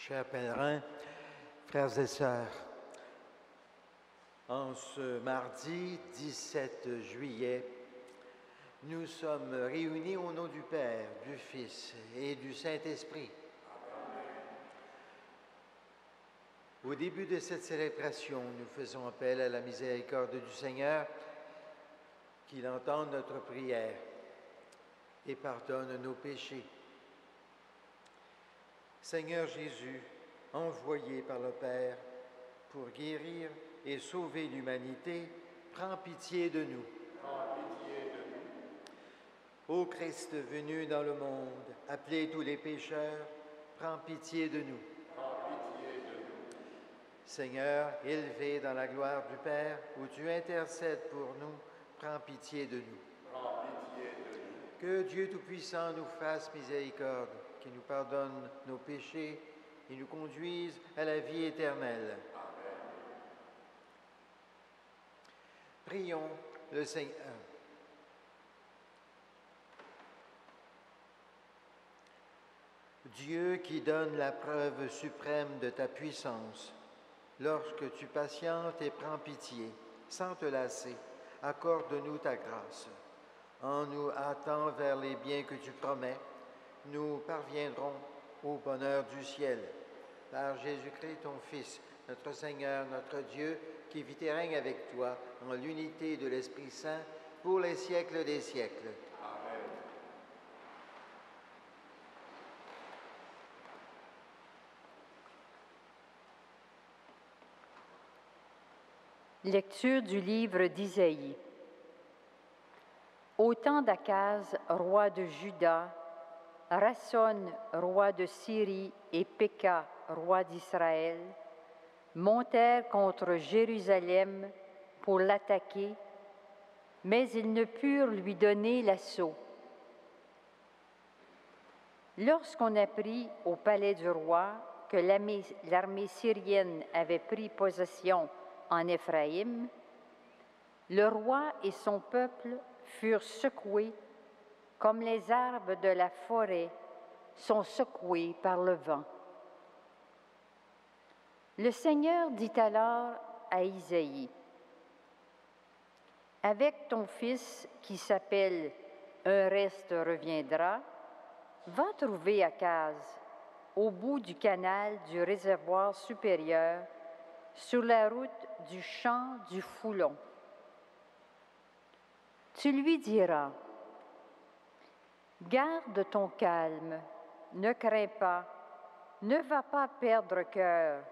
Chers pèlerins, frères et sœurs, en ce mardi 17 juillet, nous sommes réunis au nom du Père, du Fils et du Saint-Esprit. Au début de cette célébration, nous faisons appel à la miséricorde du Seigneur, qu'il entende notre prière et pardonne nos péchés. Seigneur Jésus, envoyé par le Père pour guérir et sauver l'humanité, prends pitié de nous. Prends pitié de nous. Ô Christ venu dans le monde, appelez tous les pécheurs, prends pitié de nous. Prends pitié de nous. Seigneur, élevé dans la gloire du Père, où tu intercèdes pour nous, prends pitié de nous. Prends pitié de nous. Que Dieu Tout-Puissant nous fasse miséricorde, qu'il nous pardonne nos péchés et nous conduise à la vie éternelle. Amen. Prions le Seigneur. Dieu qui donne la preuve suprême de ta puissance, lorsque tu patientes et prends pitié, sans te lasser, accorde-nous ta grâce. En nous hâtant vers les biens que tu promets, nous parviendrons au bonheur du ciel. Par Jésus-Christ, ton Fils, notre Seigneur, notre Dieu, qui vit et règne avec toi en l'unité de l'Esprit Saint pour les siècles des siècles. Amen. Lecture du livre d'Isaïe. Au temps d'Akaz, roi de Juda, Rasson, roi de Syrie, et Péka, roi d'Israël, montèrent contre Jérusalem pour l'attaquer, mais ils ne purent lui donner l'assaut. Lorsqu'on apprit au palais du roi que l'armée syrienne avait pris possession en Éphraïm, le roi et son peuple furent secoués comme les arbres de la forêt sont secoués par le vent. Le Seigneur dit alors à Isaïe, « Avec ton fils qui s'appelle Un reste reviendra, va trouver Akaz au bout du canal du réservoir supérieur sur la route du champ du Foulon. Tu lui diras, « Garde ton calme, ne crains pas, ne va pas perdre cœur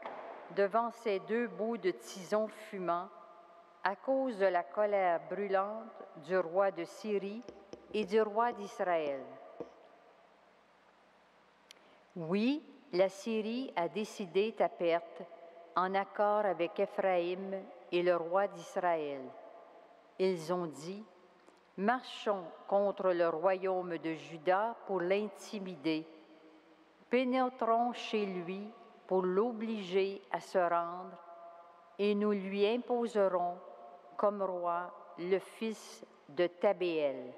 devant ces deux bouts de tison fumant à cause de la colère brûlante du roi de Syrie et du roi d'Israël. Oui, la Syrie a décidé ta perte en accord avec Éphraïm et le roi d'Israël. Ils ont dit, « Marchons contre le royaume de Juda pour l'intimider. Pénétrons chez lui pour l'obliger à se rendre et nous lui imposerons comme roi le fils de Tabéel. »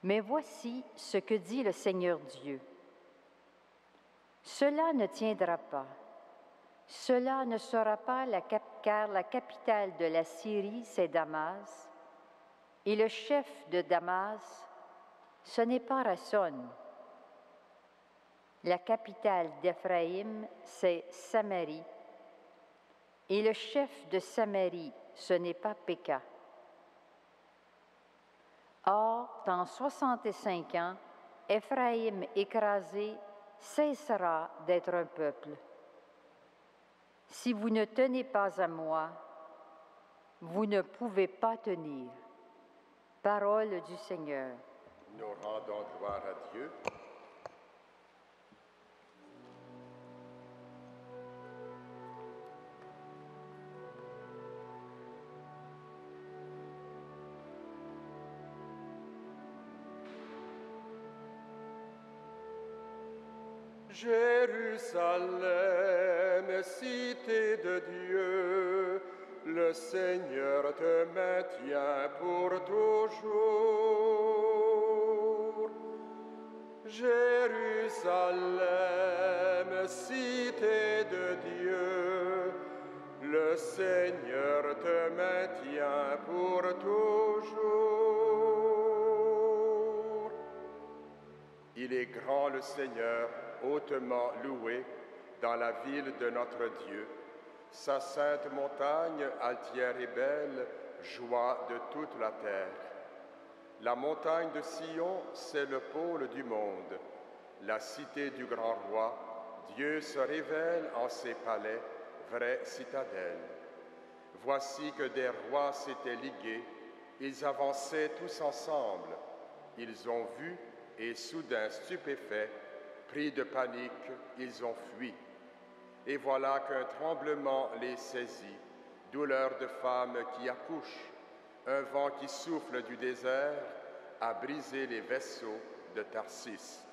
Mais voici ce que dit le Seigneur Dieu. Cela ne tiendra pas. Cela ne sera pas car la capitale de la Syrie, c'est Damas, et le chef de Damas, ce n'est pas Rasson. La capitale d'Éphraïm, c'est Samarie, et le chef de Samarie, ce n'est pas Péka. Or, dans 65 ans, Éphraïm écrasé cessera d'être un peuple. Si vous ne tenez pas à moi, vous ne pouvez pas tenir. Parole du Seigneur. Nous rendons gloire à Dieu. Jérusalem, cité de Dieu, le Seigneur te maintient pour toujours. Jérusalem, cité de Dieu, le Seigneur te maintient pour toujours. Il est grand le Seigneur, hautement loué dans la ville de notre Dieu. Sa sainte montagne, altière et belle, joie de toute la terre. La montagne de Sion, c'est le pôle du monde. La cité du grand roi, Dieu se révèle en ses palais, vraie citadelle. Voici que des rois s'étaient ligués, ils avançaient tous ensemble. Ils ont vu et soudain stupéfaits, pris de panique, ils ont fui. Et voilà qu'un tremblement les saisit, douleur de femme qui accouche. Un vent qui souffle du désert a brisé les vaisseaux de Tarsis.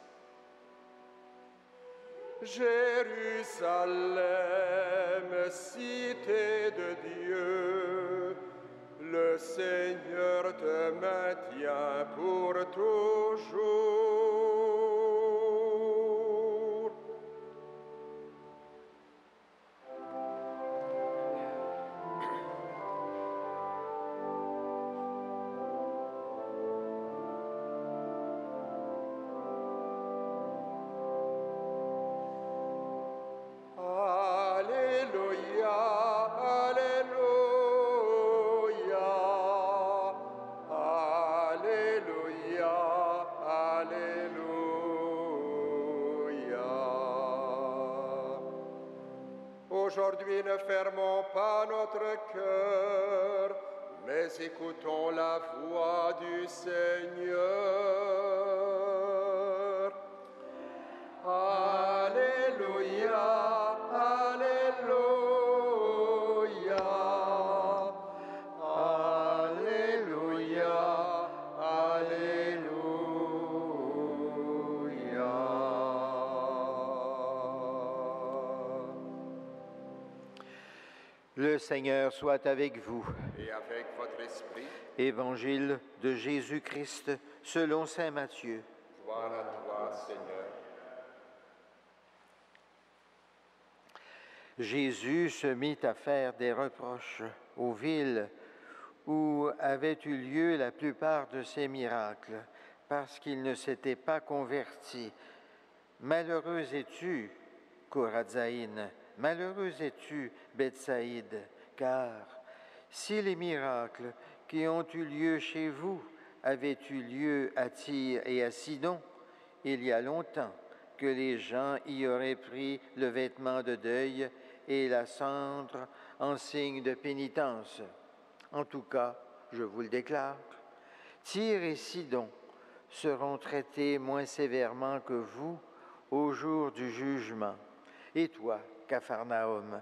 Jérusalem, cité de Dieu, le Seigneur te maintient pour toujours. Aujourd'hui, ne fermons pas notre cœur, mais écoutons la voix du Seigneur. Alléluia, Alléluia, Alléluia, Alléluia. Le Seigneur soit avec vous. Et avec votre esprit. Évangile de Jésus-Christ selon saint Matthieu. Gloire à toi, Seigneur. Jésus se mit à faire des reproches aux villes où avaient eu lieu la plupart de ses miracles, parce qu'ils ne s'étaient pas convertis. Malheureux es-tu, Chorazin, malheureux es-tu, Bethsaïde, car si les miracles qui ont eu lieu chez vous avaient eu lieu à Tyr et à Sidon, il y a longtemps que les gens y auraient pris le vêtement de deuil et la cendre en signe de pénitence. En tout cas, je vous le déclare, Tyr et Sidon seront traités moins sévèrement que vous au jour du jugement. Et toi, Capharnaüm,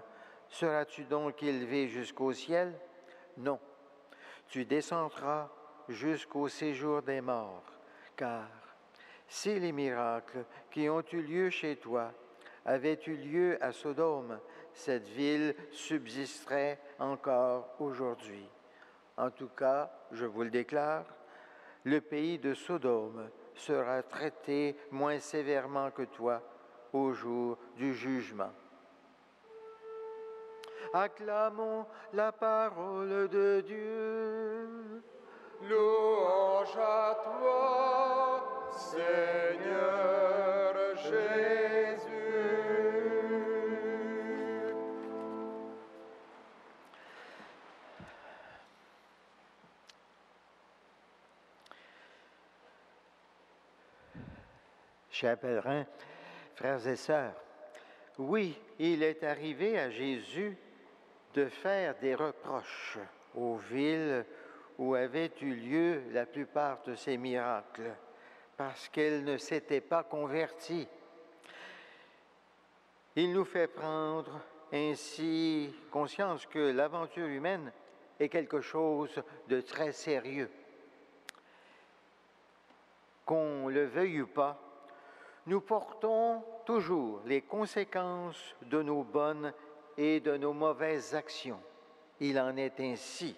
seras-tu donc élevé jusqu'au ciel? Non, tu descendras jusqu'au séjour des morts, car si les miracles qui ont eu lieu chez toi avaient eu lieu à Sodome, cette ville subsisterait encore aujourd'hui. En tout cas, je vous le déclare, le pays de Sodome sera traité moins sévèrement que toi au jour du jugement. Acclamons la parole de Dieu. Louange à toi, Seigneur Jésus. Chers pèlerins, frères et sœurs, oui, il est arrivé à Jésus de faire des reproches aux villes où avaient eu lieu la plupart de ces miracles, parce qu'elles ne s'étaient pas converties. Il nous fait prendre ainsi conscience que l'aventure humaine est quelque chose de très sérieux. Qu'on le veuille ou pas, nous portons toujours les conséquences de nos bonnes et de nos mauvaises actions. Il en est ainsi.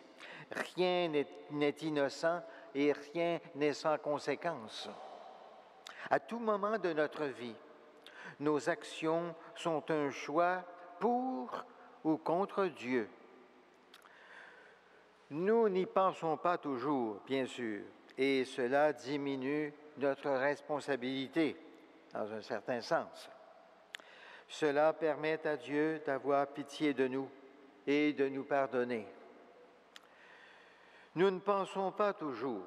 Rien n'est innocent et rien n'est sans conséquence. à tout moment de notre vie. Nos actions sont un choix pour ou contre Dieu. Nous n'y pensons pas toujours, bien sûr, et cela diminue notre responsabilité, dans un certain sens. Cela permet à Dieu d'avoir pitié de nous et de nous pardonner. Nous ne pensons pas toujours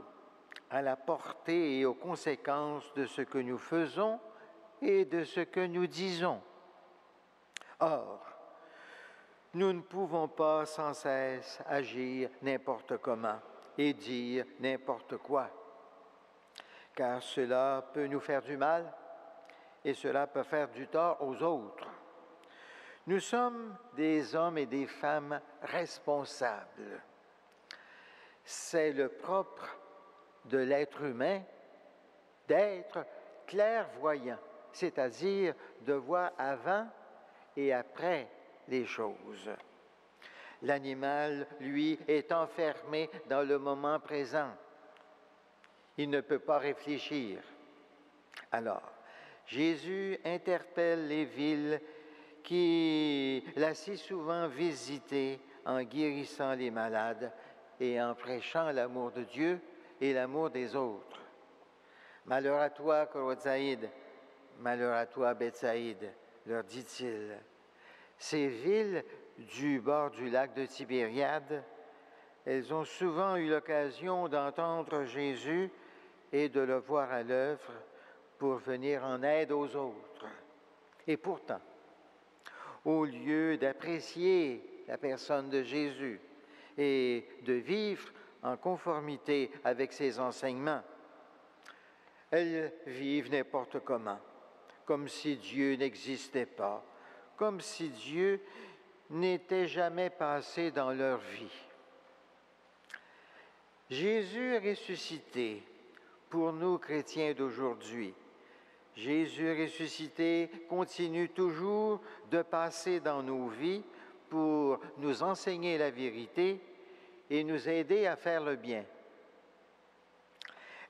à la portée et aux conséquences de ce que nous faisons et de ce que nous disons. Or, nous ne pouvons pas sans cesse agir n'importe comment et dire n'importe quoi, car cela peut nous faire du mal et cela peut faire du tort aux autres. Nous sommes des hommes et des femmes responsables. C'est le propre de l'être humain d'être clairvoyant, c'est-à-dire de voir avant et après les choses. L'animal, lui, est enfermé dans le moment présent. Il ne peut pas réfléchir. Alors, Jésus interpelle les villes qu'il a si souvent visitées en guérissant les malades et en prêchant l'amour de Dieu et l'amour des autres. Malheur à toi, Corozaïd, malheur à toi, Bethsaïde, leur dit-il. Ces villes du bord du lac de Tibériade, elles ont souvent eu l'occasion d'entendre Jésus et de le voir à l'œuvre pour venir en aide aux autres. Et pourtant, au lieu d'apprécier la personne de Jésus et de vivre en conformité avec ses enseignements, elles vivent n'importe comment, comme si Dieu n'existait pas, comme si Dieu n'était jamais passé dans leur vie. Jésus est ressuscité pour nous chrétiens d'aujourd'hui. Jésus ressuscité continue toujours de passer dans nos vies pour nous enseigner la vérité et nous aider à faire le bien.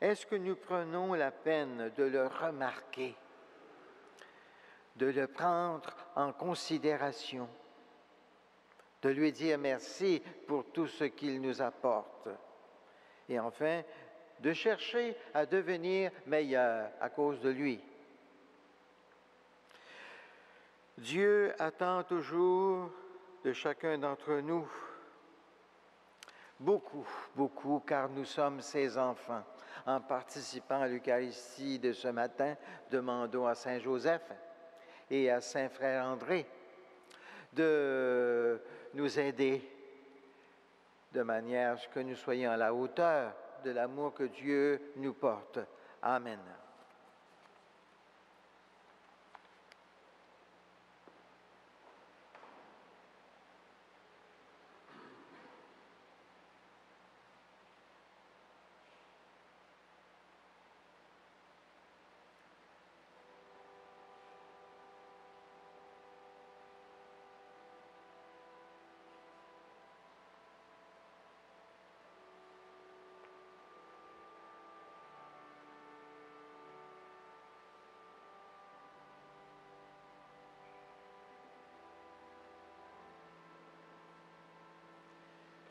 Est-ce que nous prenons la peine de le remarquer, de le prendre en considération, de lui dire merci pour tout ce qu'il nous apporte et enfin, de chercher à devenir meilleur à cause de lui? Dieu attend toujours de chacun d'entre nous beaucoup, car nous sommes ses enfants. En participant à l'Eucharistie de ce matin, demandons à Saint Joseph et à Saint Frère André de nous aider de manière à ce que nous soyons à la hauteur de l'amour que Dieu nous porte. Amen.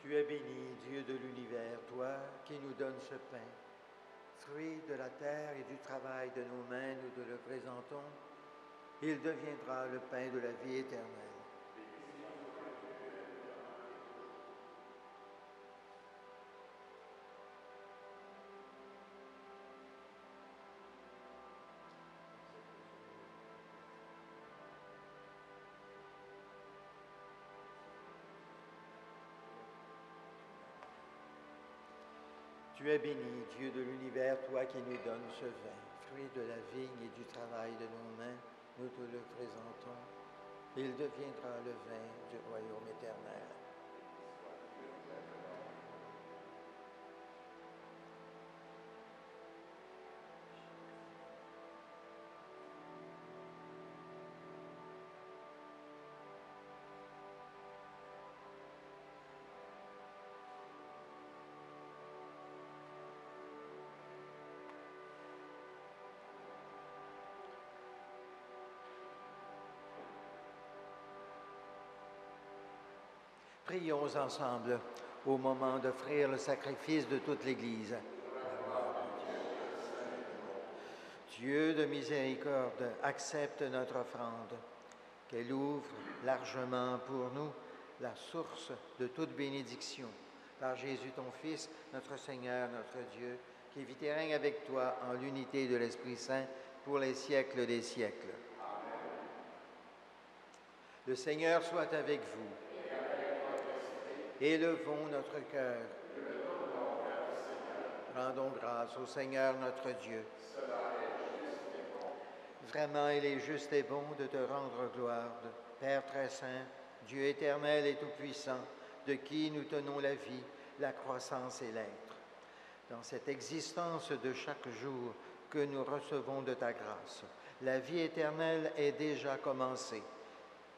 Tu es béni, Dieu de l'univers, toi qui nous donnes ce pain, fruit de la terre et du travail de nos mains, nous te le présentons. Il deviendra le pain de la vie éternelle. Tu es béni, Dieu de l'univers, toi qui nous donnes ce vin, fruit de la vigne et du travail de nos mains, nous te le présentons. Il deviendra le vin du royaume éternel. Prions ensemble au moment d'offrir le sacrifice de toute l'Église. Dieu de miséricorde, accepte notre offrande, qu'elle ouvre largement pour nous la source de toute bénédiction. Par Jésus ton Fils, notre Seigneur, notre Dieu, qui vit et règne avec toi en l'unité de l'Esprit Saint pour les siècles des siècles. Amen. Le Seigneur soit avec vous. Élevons notre cœur. Rendons grâce au Seigneur notre Dieu. Vraiment, il est juste et bon de te rendre gloire, Père très saint, Dieu éternel et tout-puissant, de qui nous tenons la vie, la croissance et l'être. Dans cette existence de chaque jour que nous recevons de ta grâce, la vie éternelle est déjà commencée.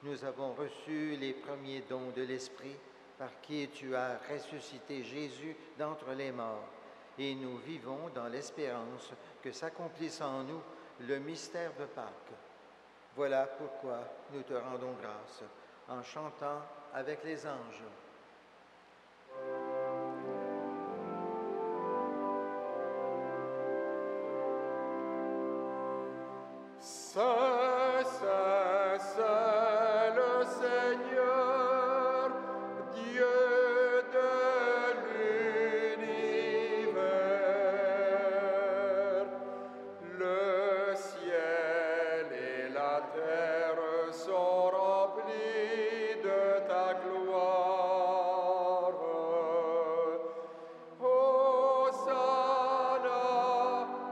Nous avons reçu les premiers dons de l'Esprit par qui tu as ressuscité Jésus d'entre les morts, et nous vivons dans l'espérance que s'accomplisse en nous le mystère de Pâques. Voilà pourquoi nous te rendons grâce en chantant avec les anges. Saint, Saint, Saint le Seigneur, Dieu de l'univers. Le ciel et la terre sont remplis de ta gloire. Hosanna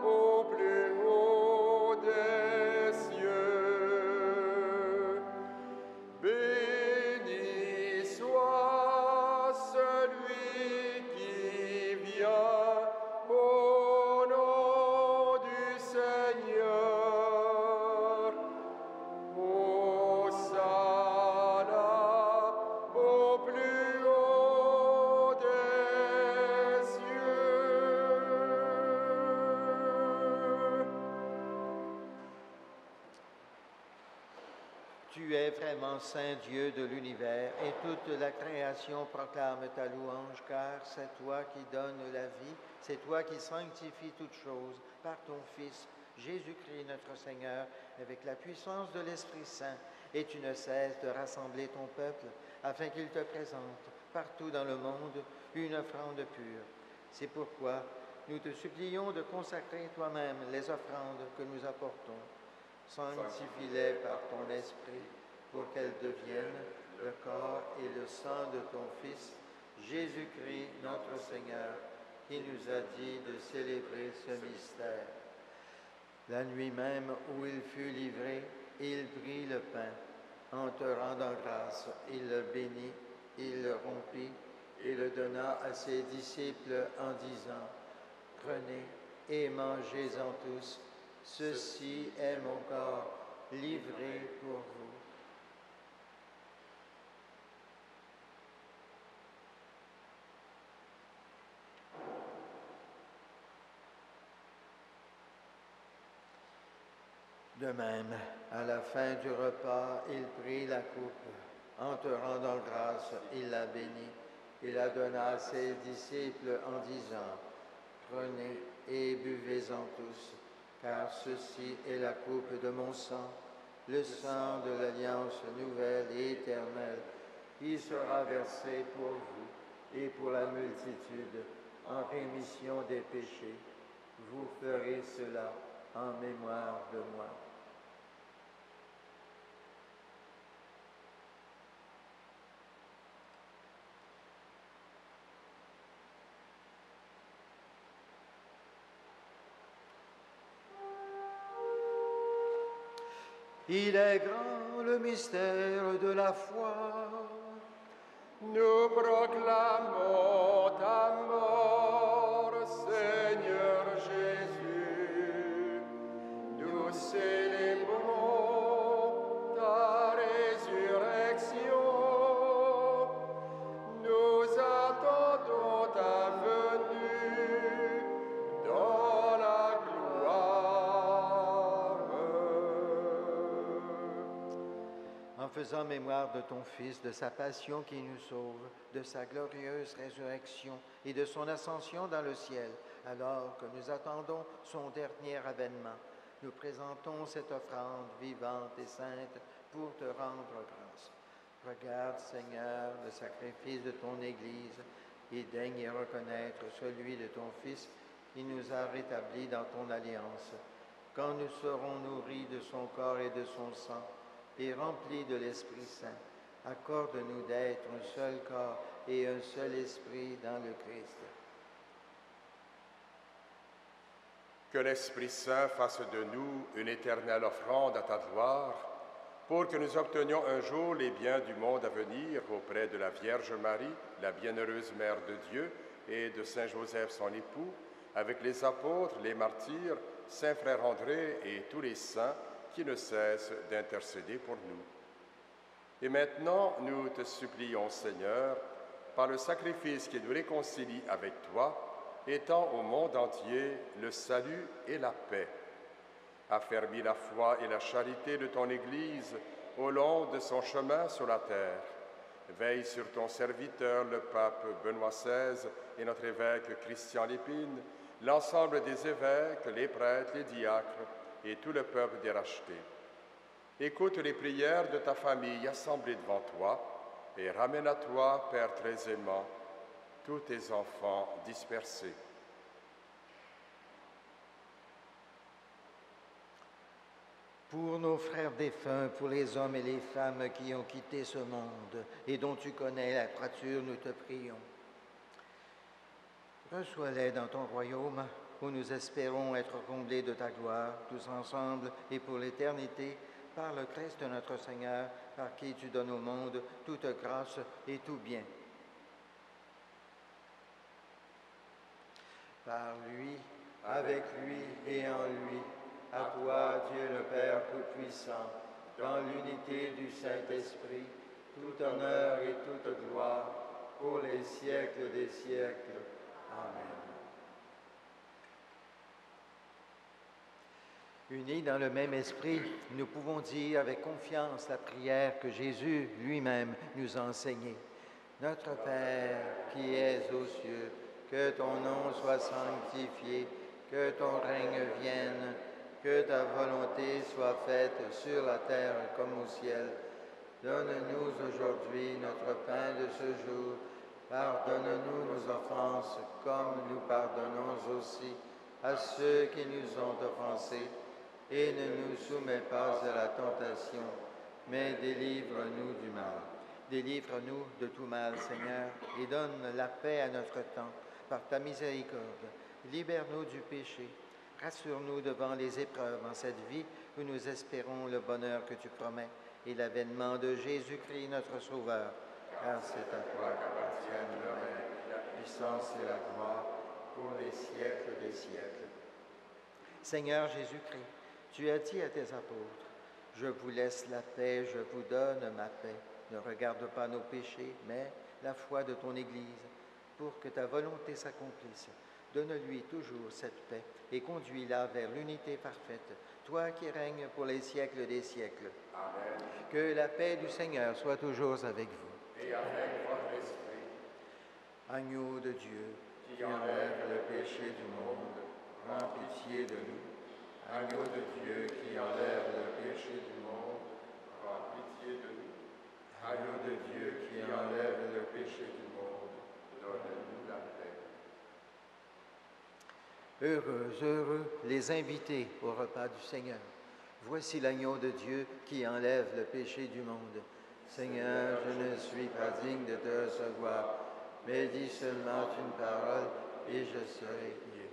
au plus haut des cieux. Béni soit celui qui vient au nom du Seigneur. Hosanna au plus haut des cieux. Tu es vraiment Saint Dieu de l'univers, et toute la création proclame ta louange, car c'est toi qui donnes la vie, c'est toi qui sanctifies toutes choses par ton Fils, Jésus-Christ notre Seigneur, avec la puissance de l'Esprit Saint, et tu ne cesses de rassembler ton peuple, afin qu'il te présente partout dans le monde une offrande pure. C'est pourquoi nous te supplions de consacrer toi-même les offrandes que nous apportons. Sanctifie-les par ton esprit pour qu'elles deviennent le corps et le sang de ton Fils, Jésus-Christ notre Seigneur, qui nous a dit de célébrer ce mystère. La nuit même où il fut livré, il prit le pain. En te rendant grâce, il le bénit, il le rompit et le donna à ses disciples en disant, « Prenez et mangez-en tous. Ceci est mon corps livré pour vous. » De même, à la fin du repas, il prit la coupe. En te rendant grâce, il la bénit et la donna à ses disciples en disant, « Prenez et buvez-en tous. Car ceci est la coupe de mon sang, le sang de l'alliance nouvelle et éternelle, qui sera versé pour vous et pour la multitude en rémission des péchés. Vous ferez cela en mémoire de moi. » Il est grand le mystère de la foi. Nous proclamons ta mort, Seigneur Jésus. Nous célébrons ta résurrection. Nous attendons ta venue dans la gloire. En faisant mémoire de ton Fils, de sa passion qui nous sauve, de sa glorieuse résurrection et de son ascension dans le ciel, alors que nous attendons son dernier avènement, nous présentons cette offrande vivante et sainte pour te rendre grâce. Regarde, Seigneur, le sacrifice de ton Église et daigne y reconnaître celui de ton Fils qui nous a rétablis dans ton alliance. Quand nous serons nourris de son corps et de son sang et remplis de l'Esprit Saint, accorde-nous d'être un seul corps et un seul esprit dans le Christ. Que l'Esprit Saint fasse de nous une éternelle offrande à ta gloire, pour que nous obtenions un jour les biens du monde à venir auprès de la Vierge Marie, la bienheureuse Mère de Dieu, et de Saint Joseph son époux, avec les apôtres, les martyrs, Saint Frère André et tous les saints qui ne cessent d'intercéder pour nous. Et maintenant, nous te supplions, Seigneur, par le sacrifice qui nous réconcilie avec toi, étends au monde entier le salut et la paix. Affermis la foi et la charité de ton Église au long de son chemin sur la terre. Veille sur ton serviteur, le pape Benoît XVI, et notre évêque Christian Lépine, l'ensemble des évêques, les prêtres, les diacres et tout le peuple des rachetés. Écoute les prières de ta famille assemblée devant toi et ramène à toi, Père très aimant, tous tes enfants dispersés. Pour nos frères défunts, pour les hommes et les femmes qui ont quitté ce monde et dont tu connais la droiture, nous te prions. Reçois-les dans ton royaume où nous espérons être comblés de ta gloire, tous ensemble et pour l'éternité, par le Christ notre Seigneur, par qui tu donnes au monde toute grâce et tout bien. Par lui, avec lui et en lui, à toi, Dieu le Père Tout-Puissant, dans l'unité du Saint-Esprit, tout honneur et toute gloire, pour les siècles des siècles. Amen. Unis dans le même esprit, nous pouvons dire avec confiance la prière que Jésus lui-même nous a enseignée. Notre Père qui es aux cieux, que ton nom soit sanctifié, que ton règne vienne, que ta volonté soit faite sur la terre comme au ciel. Donne-nous aujourd'hui notre pain de ce jour. Pardonne-nous nos offenses, comme nous pardonnons aussi à ceux qui nous ont offensés. Et ne nous soumets pas à la tentation, mais délivre-nous du mal. Délivre-nous de tout mal, Seigneur, et donne la paix à notre temps, par ta miséricorde. Libère-nous du péché. Rassure-nous devant les épreuves en cette vie où nous espérons le bonheur que tu promets et l'avènement de Jésus-Christ, notre Sauveur. Car c'est à toi qu'appartiennent le règne, la puissance et la gloire pour les siècles des siècles. Seigneur Jésus-Christ, tu as dit à tes apôtres, « Je vous laisse la paix, je vous donne ma paix. Ne regarde pas nos péchés, mais la foi de ton Église, pour que ta volonté s'accomplisse. Donne-lui toujours cette paix et conduis-la vers l'unité parfaite, toi qui règnes pour les siècles des siècles. Amen. Que la paix du Seigneur soit toujours avec vous. Et avec votre esprit. Agneau de Dieu, Qui enlève le péché du monde, prends pitié de nous. Agneau de Dieu qui enlève le péché du monde, prends pitié de nous. Agneau de Dieu qui enlève le péché du monde, donne-nous la paix. Heureux, heureux les invités au repas du Seigneur. Voici l'agneau de Dieu qui enlève le péché du monde. Seigneur, je ne suis pas digne de te recevoir, mais dis seulement une parole et je serai guéri.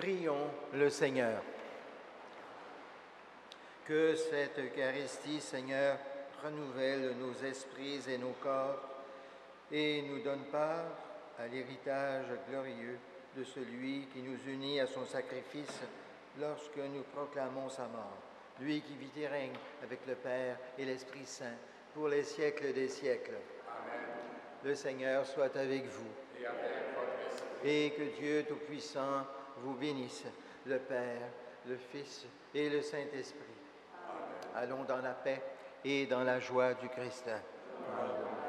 Prions le Seigneur. Que cette Eucharistie, Seigneur, renouvelle nos esprits et nos corps et nous donne part à l'héritage glorieux de celui qui nous unit à son sacrifice lorsque nous proclamons sa mort. Lui qui vit et règne avec le Père et l'Esprit Saint pour les siècles des siècles. Amen. Le Seigneur soit avec vous. Et avec votre esprit. Et que Dieu Tout-Puissant vous bénisse, le Père, le Fils et le Saint-Esprit. Allons dans la paix et dans la joie du Christ. Amen.